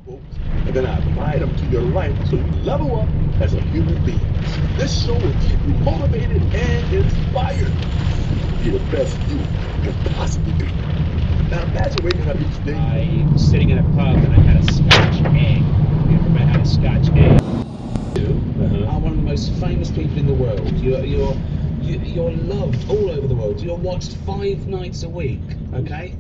folks, and then I apply them to your life so you level up as a human being. This show will keep you motivated and inspired to be the best you can possibly be. Now imagine waking up each day. I was sitting in a pub and I had a Scotch egg. You ever had a Scotch egg? You are one of the most famous people in the world. You're loved all over the world. You're watched 5 nights a week. Okay.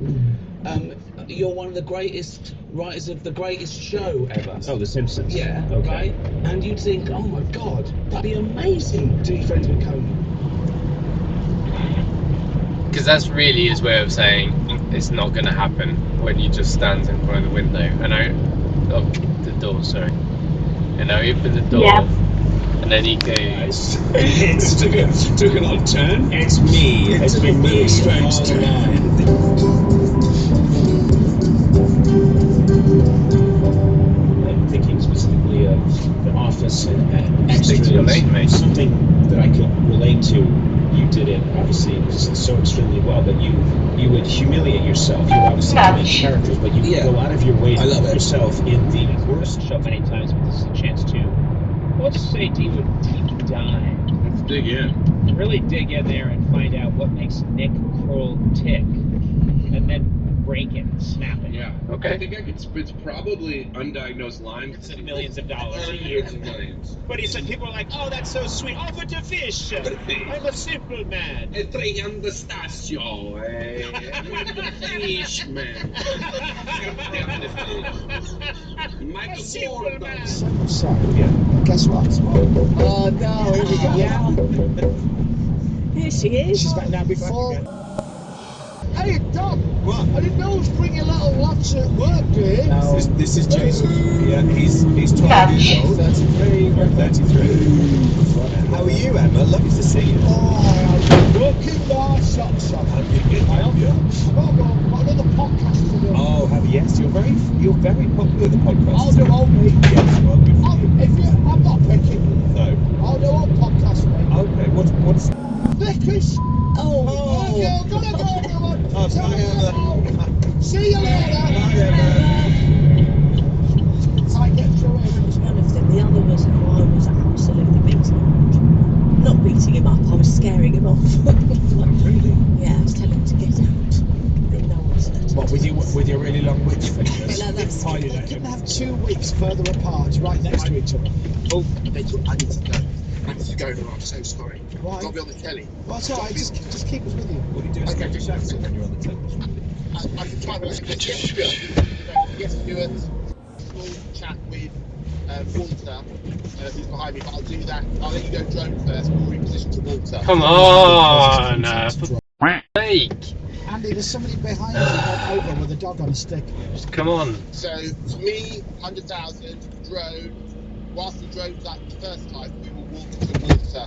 You're one of the greatest writers of the greatest show ever. Oh, The Simpsons. Yeah. Okay. Right. And you'd think, oh my God, that'd be amazing to be friends with Conan. Because that's really his way of saying it's not going to happen when he just stands in front of the window the door, sorry. And I open the door, and then he goes. It's took an odd turn. It's me. It's been really strange all I'm thinking specifically of the Office and Stick to your lane, mate. Something that I could relate to. You did it obviously so extremely well that you would humiliate yourself. You obviously make characters, but you would go out of your way to put yourself in the worst. Show many times, but this is a chance to. Let's say do a deep dive. Let's dig in. Really dig in there and find out what makes Nick Kroll tick, and then break it, snap it. Yeah. Okay. I think I could. It's probably undiagnosed Lyme. It's millions of dollars a year. Millions. But he said people are like, oh, that's so sweet. Offer to fish. I'm a simple man. Three Anastasio. Fish man. Michael Jordan. So, guess what? Oh no, here we go. Yeah. Here she is. She's back now before. Hey, Doc! What? I didn't know I was bringing little lads at work, dear. No. This is Jason. Yeah, he's 12 years old. 33. We're 33. How are you, Emma? Lovely to see you. Oh, working my socks off. Have you been? I've got another podcast to do. Oh, yes. You're very popular in the podcast. I'll do all me. Yes, well, good for you. I'm not picking. No. I'll do all podcast, mate. Okay, what's... Nicholas! Oh. Gotta go, everyone! Oh, bye, Emma. See you later! Bye, Emma. I get through it. That was one of them. The other was, I was absolutely beating him up. Not beating him up, I was scaring him off. Really? Yeah, I was telling him to get out. Didn't know what to do. What, with your really long witch fingers? Like that. Tiny We like couldn't have 2 weeks further apart, right next to each other. Oh, I need to go. I need to go now. I'm so sorry. Why? I'll be on the telly. Well, it's alright, just keep us with you. What are you doing? Okay. Scottish accent when you're on the television? I can try, but yes, Stuart. Small chat with Walter, who's behind me, but I'll do that. I'll let you go drone first. We'll reposition to Walter. Come on, for sake. Andy, there's somebody behind you bent over with a dog on a stick. Just come on. So it's me, 100,000, drone. Whilst the drone's up the first time, we will walk to Walter.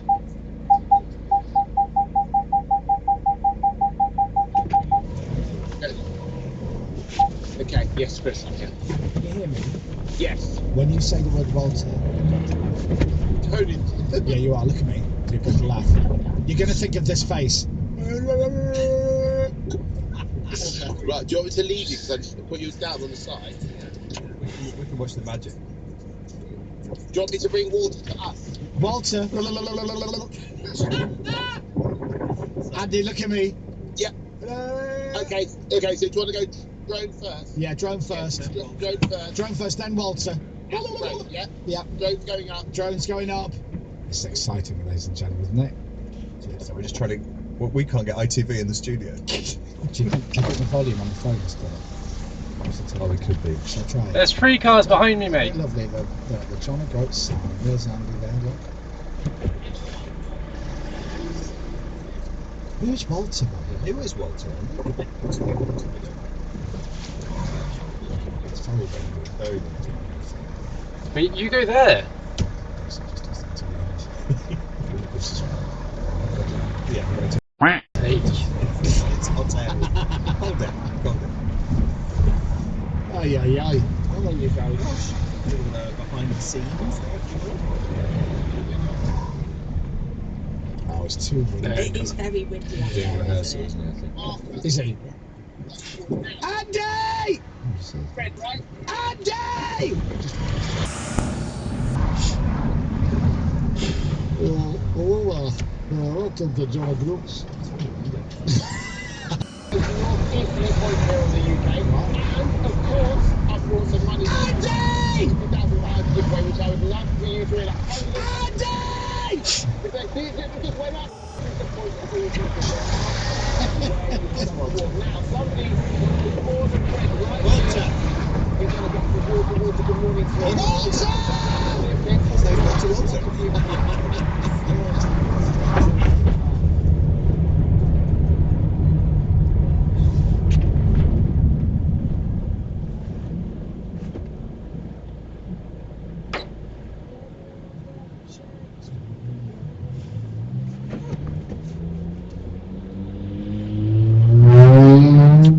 Okay, yes, Chris, I can. Can you hear me? Yes. When you say the word Walter, Tony. yeah, you are. Look at me. You're going to laugh. You're going to think of this face. Right, do you want me to leave you because I just put you down on the side? We can watch the magic. Do you want me to bring Walter to us? Walter. Andy, look at me. Yeah. Okay, so do you want to go drone first? Yeah, drone first. Drone first. Drone first, then Walter. Drone, yeah? Yeah. Drone's going up. Drone's going up. It's exciting, ladies and gentlemen, isn't it? Yeah, so we're just trying to... Well, we can't get ITV in the studio. Do you put the volume on the phone still? Oh, we could be. Shall I try it? There's 3 cars behind me, mate. Lovely, they're trying to go sound. There's Andy there, look. Who's Walter? Who is Walter? It's very dangerous. Very But you go there. It's just doesn't to be honest. Yeah, we're going to... Hey. It's hot air. Hold it. Hold it. Aye, aye, aye. How long you go? Behind the scenes. Oh, it's too windy. It is very windy out Doing there. rehearsal, Isn't isn't it? I think. Is he? Andy! Fred, right? Andy! Welcome to Joy Brooks. Easterly point here in the UK, and of course, I've brought some money. Andy! £50,000 giveaway, which I would love for you to win. Andy! Just went up. Now, somebody who's more than Fred right here is going to get the water. Good morning, Fred.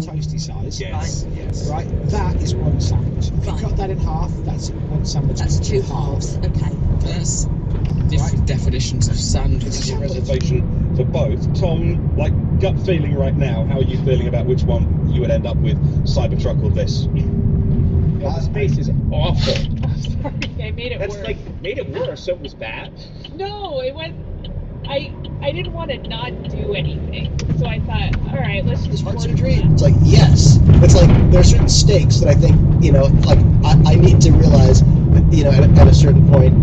Toasty size. Yes. Yes. Right, that is one sandwich. If you Right. cut that in half, that's one sandwich. That's two halves. Okay. There's different definitions of sandwich. Reservation for both. Tom, like gut feeling right now, how are you feeling about which one you would end up with, Cybertruck or this? The space is awful. Sorry, I made it That's worse. like made it worse. So it was bad. No, it was. I didn't want to not do anything, so I thought, all right, let's just. Heart surgery. It's like yes. It's like there are certain stakes that I think like I need to realize, at a certain point,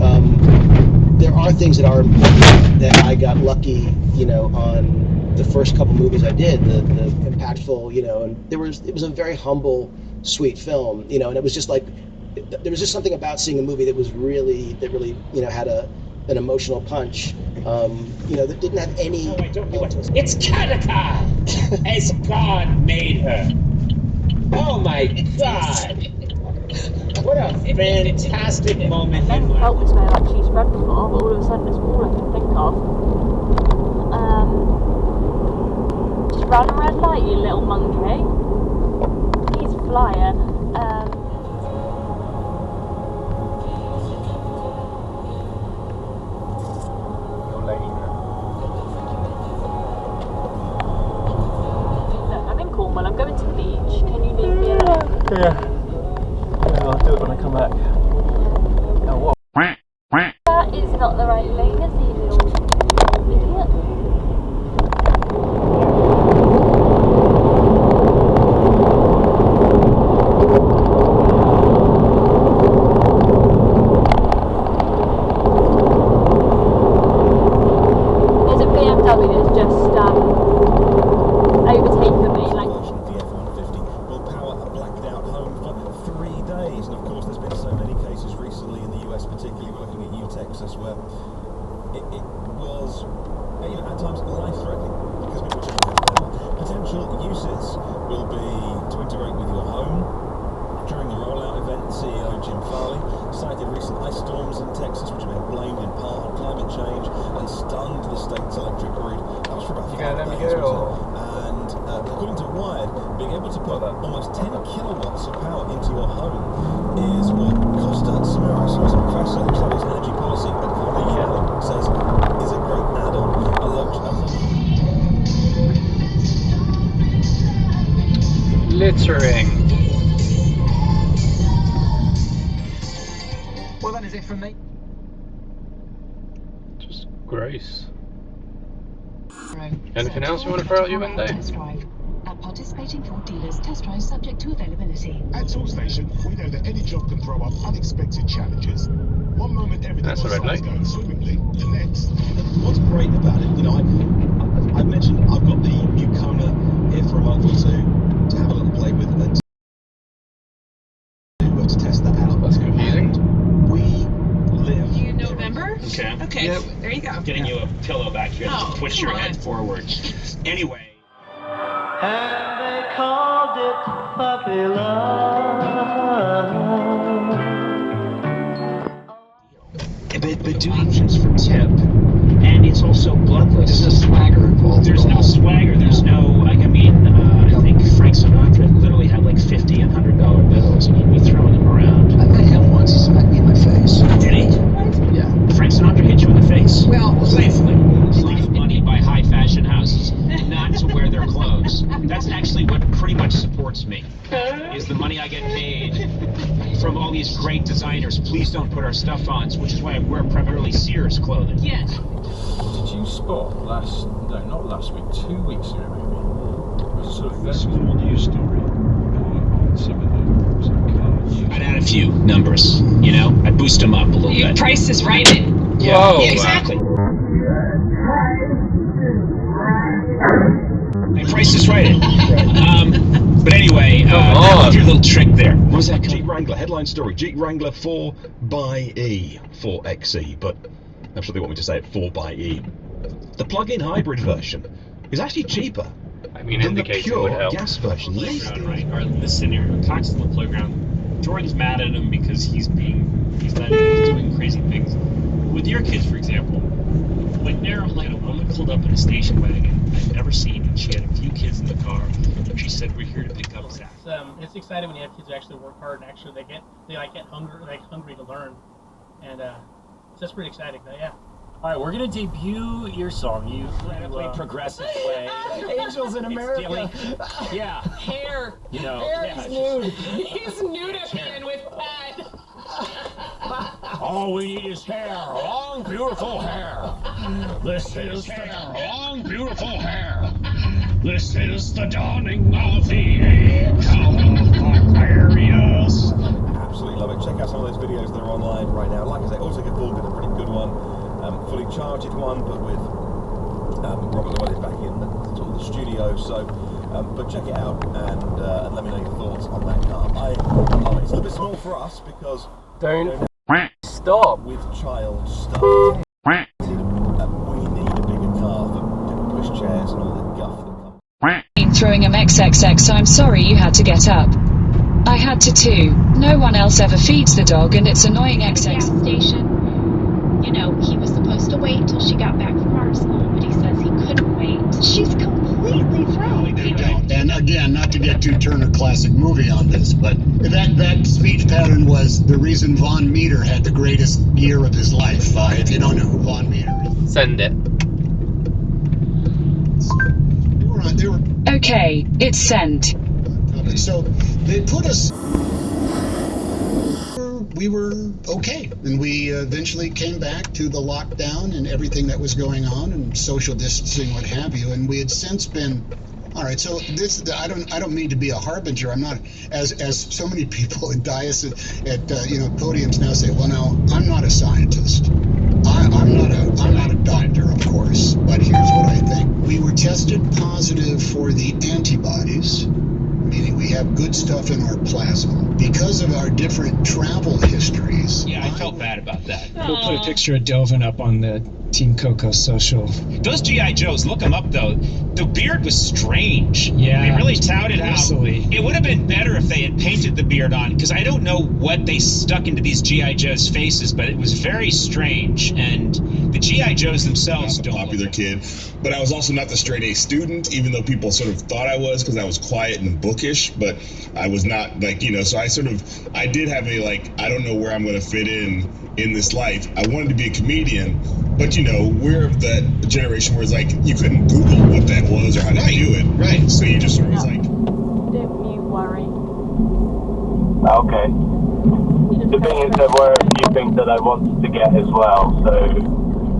there are things that are important that I got lucky, on the first couple movies I did, the impactful, and it was a very humble, sweet film, and it was just like there was just something about seeing a movie that really had an emotional punch, that didn't have any. No, I don't know what. It's Kataka, as God made her. Oh my God! What a fantastic moment in my felt this way like cheese spread before, but all of a sudden it's all I can think of. Just run a red light, you little monkey. He's a flyer. Look, I'm in Cornwall. I'm going to the beach. Can you leave me alone? Yeah, I'll do it when I come back. Oh, what? That is not the right lane, is he, little idiot? There's a BMW that's just overtaken me, like. The F-150 will power a blacked out home for 3 days, and of course there's been so many cases recently in the US, particularly we're looking at Texas, where it was at times life-threatening because people just have potential uses will be to integrate with your home. During the rollout event, CEO Jim Farley cited recent ice storms in Texas, which have been blamed in part on climate change and stunned the state's electric grid. That was for about 5 days, and according to Wired, being able to put almost 10 kilowatts of power into your home is what Costa Samaras, who's a professor who studies energy policy at Carnegie, says is a great add-on. Littering. Well, that is it from me. Just gross. Anything else you want to throw out your window? At participating Ford dealers, test drive subject to availability. At Toolstation, we know that any job can throw up unexpected challenges. One moment everything That's a red light. going swimmingly, the next. What's great about it, I mentioned I've got the new Kona here for a month or two to have a little play with and to test that out. That's confusing. And we live. You November? Okay. Okay, Yep. there you go. Getting you a pillow back here. Oh, Twist come your on. head forward. Anyway. And they called it puppy love. But doing things for tip, and it's also bloodless. There's no swagger involved. There's no swagger. There's no. I think Frank Sinatra literally had like $50 and $100 bills, and he'd be throwing them around. I met him once. He smacked me in my face. Did he? Yeah. Frank Sinatra hit you in the face. Well, playfully. Save money by high fashion houses, not to wear their clothes. That's actually what pretty much supports me. Is the money I get paid from all these great designers, please don't put our stuff on, which is why I wear primarily Sears clothing. Yes. Did you spot not last week, 2 weeks ago maybe, there was a sort of very small news story on some cars. I'd add a few numbers, you know? I'd boost them up a little bit. Price is right it. Yeah, Whoa, yeah, exactly. My price is right. But anyway, your little trick there. What was that? Jeep Wrangler, headline story, Jeep Wrangler 4xe, 4xe, but I'm sure they want me to say it 4xe. The plug-in hybrid version is actually cheaper I mean, than the indicator would pure help. gas version. Playground, right? Or this scenario, Cox is on the playground. Jordan's mad at him because he's doing crazy things. With your kids, for example, when they're like a woman pulled up in a station wagon I'd never seen, and she had a few kids in the car. She said, "We're here to pick up Zach." It's exciting when you have kids who actually work hard and actually they get hungry to learn, and so that's pretty exciting. But yeah. All right, we're gonna debut your song. You play progressive play. Angels in America. Yeah. Hair. You know. Hair is nude. He's nudified with Pat. All we need is hair, long, beautiful hair. This is hair, long, beautiful hair. This is the dawning of the age of Aquarius. Absolutely love it. Check out some of those videos that are online right now. Like I say, also get Bull did a pretty good one, fully charged one, but with Robert Lloyd is back in the studio. So, but check it out and let me know your thoughts on that car. I love it. It's a little bit small for us because Don't stop with child stuff. We need a bigger car for push chairs and all the guff that comes. Throwing him XXX, so I'm sorry you had to get up. I had to too. No one else ever feeds the dog and it's annoying XX. Station. You know, he was supposed to wait till she got back from art school, but he says he couldn't wait. She's completely thrown. And again, not to get too Turner Classic Movie on this, but that speech pattern was the reason Von Meter had the greatest year of his life. If you don't know who Von Meter is. send it. They were Okay, it's sent. So they put us. We were okay, and we eventually came back to the lockdown and everything that was going on, and social distancing, what have you. And we had since been. All right, so this I don't mean to be a harbinger. I'm not as so many people in dioceses at podiums now say, well, now I'm not a scientist. I'm not a doctor, of course, but here's what I think. We were tested positive for the antibodies, meaning we have good stuff in our plasma. Because of our different travel histories. Yeah, I felt bad about that. We'll put a picture of Dovin up on the Team Coco social. Those G.I. Joes, look them up though. The beard was strange. Yeah. They really touted Absolutely. how it would have been better if they had painted the beard on, because I don't know what they stuck into these G.I. Joes' faces, but it was very strange. And the G.I. Joes themselves I'm a popular kid, but I was also not the straight A student, even though people sort of thought I was because I was quiet and bookish, but I was not so I did have I don't know where I'm going to fit in this life. I wanted to be a comedian, but we're of that generation where it's you couldn't Google what that was or how to do it. Right. So you just sort of was Don't you worry. Okay. The thing is, there were a few things that I wanted to get as well, so.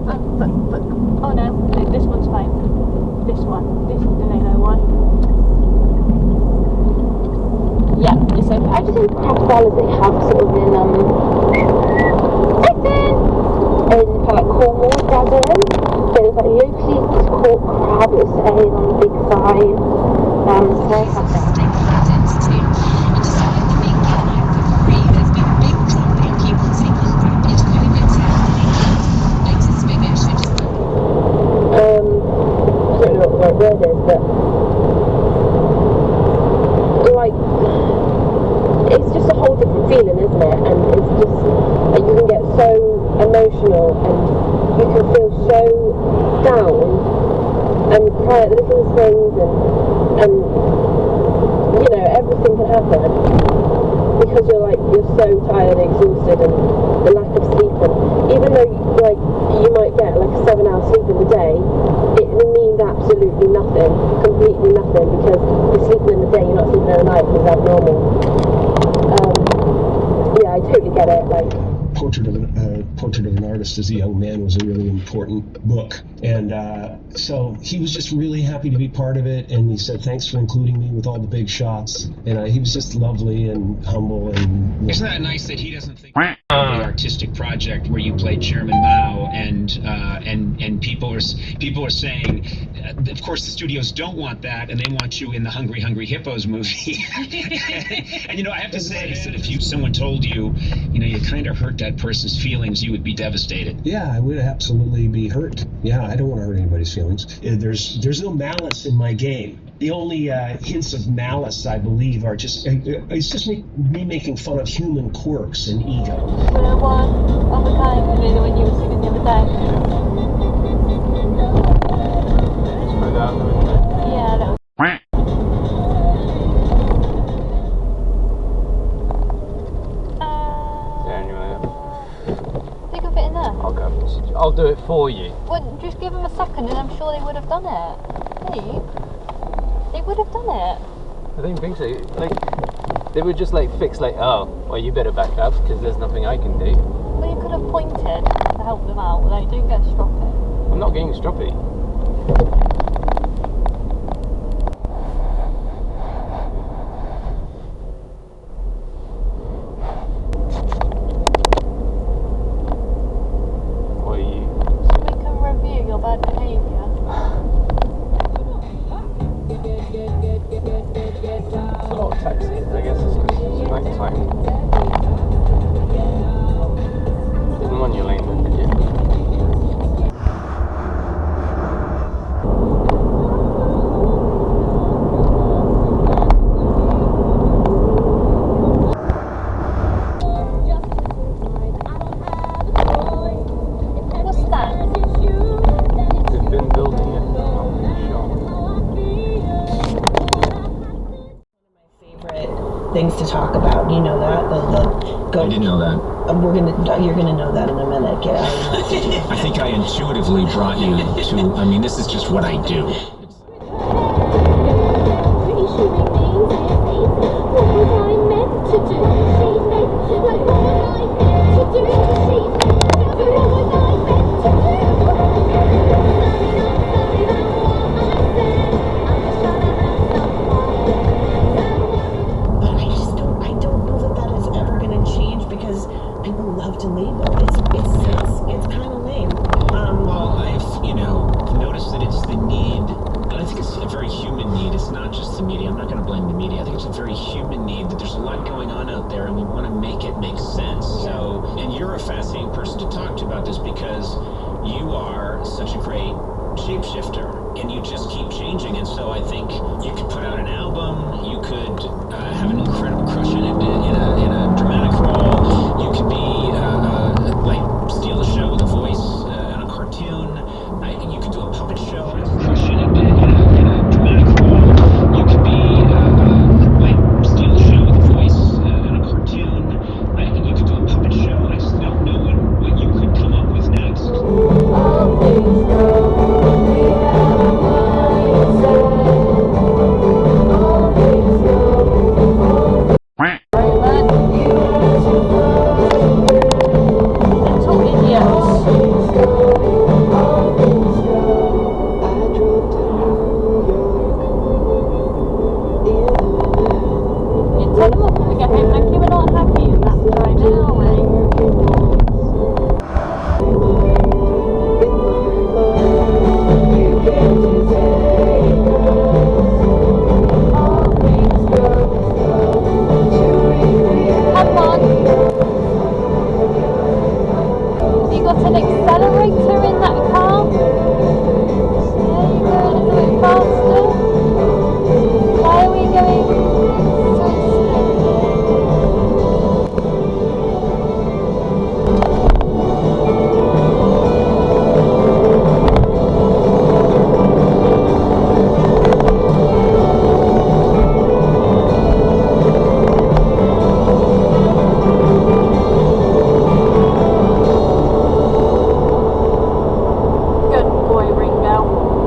But oh no, this one's fine. This is the Leno one. Yeah, it's okay. I just think Pastel they have sort of in Cornwall rather than. There's Lucy's caught crab, it was saying on the big sign. So I have that. I don't know what the right word is, but it's just a whole different feeling, isn't it? And it's just you can get so emotional and you can feel so down and cry at the littlest things and everything can happen because you're so tired and exhausted and the lack of sleep, and even though you might get a 7-hour sleep in the day, it means absolutely nothing, completely nothing, because you're sleeping in the day, you're not sleeping in the night, because that's normal. get it. Like, Portrait of an Artist as a Young Man was a really important book, and so he was just really happy to be part of it, and he said thanks for including me with all the big shots, and he was just lovely and humble. And isn't that nice that he doesn't think of the artistic project where you played Chairman Mao, and people are saying, of course the studios don't want that, and they want you in the Hungry Hippos movie. and I have to say that if someone told you, you kind of hurt that person's feelings, you would be devastated. Yeah, I would absolutely be hurt. Yeah, I don't want to hurt anybody's feelings. There's no malice in my game. The only hints of malice, I believe, are just it's just me making fun of human quirks and ego. The one of a kind, when you were singing the other day. Yeah, that was. You can fit in there. I'll do it for you. Well, just give them a second and I'm sure they would have done it. Hey, they would have done it. I don't think so. Like, they would just fix oh, well, you better back up because there's nothing I can do. Well, you could have pointed to help them out. Don't get stroppy. I'm not getting stroppy. Things to talk about, you know that? I didn't know that. You're gonna know that in a minute. I think I intuitively brought you to, this is just what I do. Shapeshifter, and you just keep changing, and so I think you could put out an album, you could have an incredible crush in a